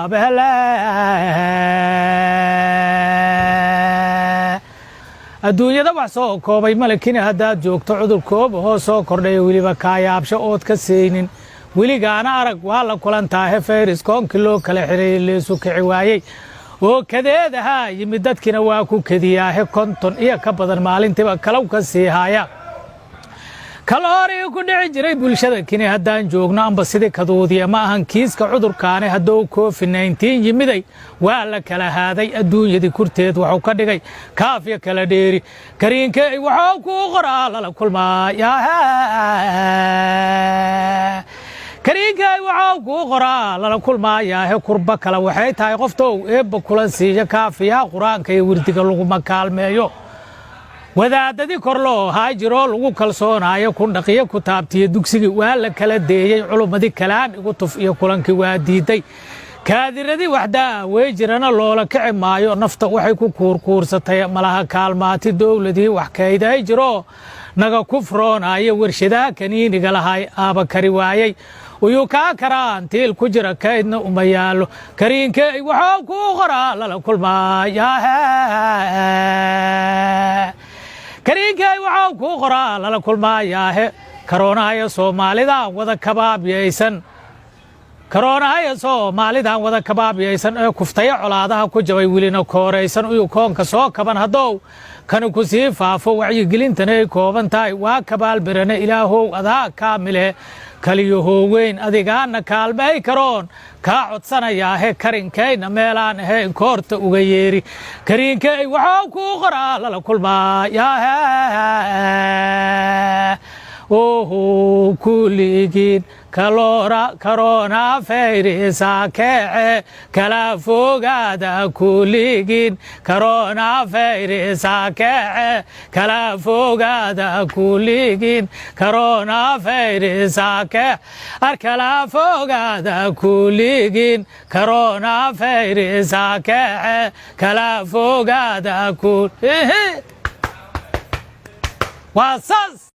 bele adduunyada wax soo koobay malakin haddaad joogto cudur koob oo soo kordhay weliba kaayaabsho ood ka saynin weligaana arag waa la kulantaahe fayris koonkii loo kala xiray leesu kici waayey oo kadeed ahaa yimid dadkiina waa ku kadiyaahe konton iyo ka badan maalintiiba kalow ka sii haaya kalooriga ku dhici jiray bulshada kini haddaan joogno amba sidii kaduudiya ma ahan kiiska cudurkaane hadduu covid-19 yimiday waa la kala haaday adduunyadii kurteed wuxuu ka dhigay kaafya kala dheeri kariinkay wuxuu kuu qoraa lala kulmaaya kariinkay wuxuu kuu qoraa lala kulmaayaahe kurba kale waxay tahay qoftow eebba kulan siiya kaafiyaha qur-aanka iyo wirdiga laguma kaalmeeyo wadaadadii kor loo haa jiroo lagu kalsoonaayo kun dhaqiyo ku taabtiyo dugsigii waa la kala deeyey culummadii kalaan igu tuf iyo kulankii waa diiday kaadiradii waxdaa wey jirana loola kici maayo nafta waxay ku kuurkuursatay malaha kaalmaati dowladii wax kayday jiroo naga kufroonaayo warshadaha kaniiniga lahay aaba kari waayey uyuu kaa karaan tiil ku jira kaydna uma yaallo kariinkay wuxuu kuu qoraa lala kulmaaya kariinkay wuxuu kuu qoraa lala kulmaayaahe karoonahayo soomaalidan wada kabaabiyaysan ee kuftaya colaadaha ku jabay welina kooraysan uyuu koonka soo kaban haddow kani ku sii faafo wacyigelintana ay kooban tahay waa kabaalbirane ilaahow adaa kaamile kaliyo hooweyn adigaana kaalmay karoon kaa codsanayaahe karinkayna meelaan ahayn koorta uga yeeri kariinkay wuxuu kuu qoraa lala kulmaayaahe oho kuligiin karoona fayrisa kece kala fogaada kuligiin karoona fayrisa kece kala fogaada kuligiin karoona fayrisa kece kala fogaada kuligiin karoona fayrisa kece kala fogaada kuligiin waa saas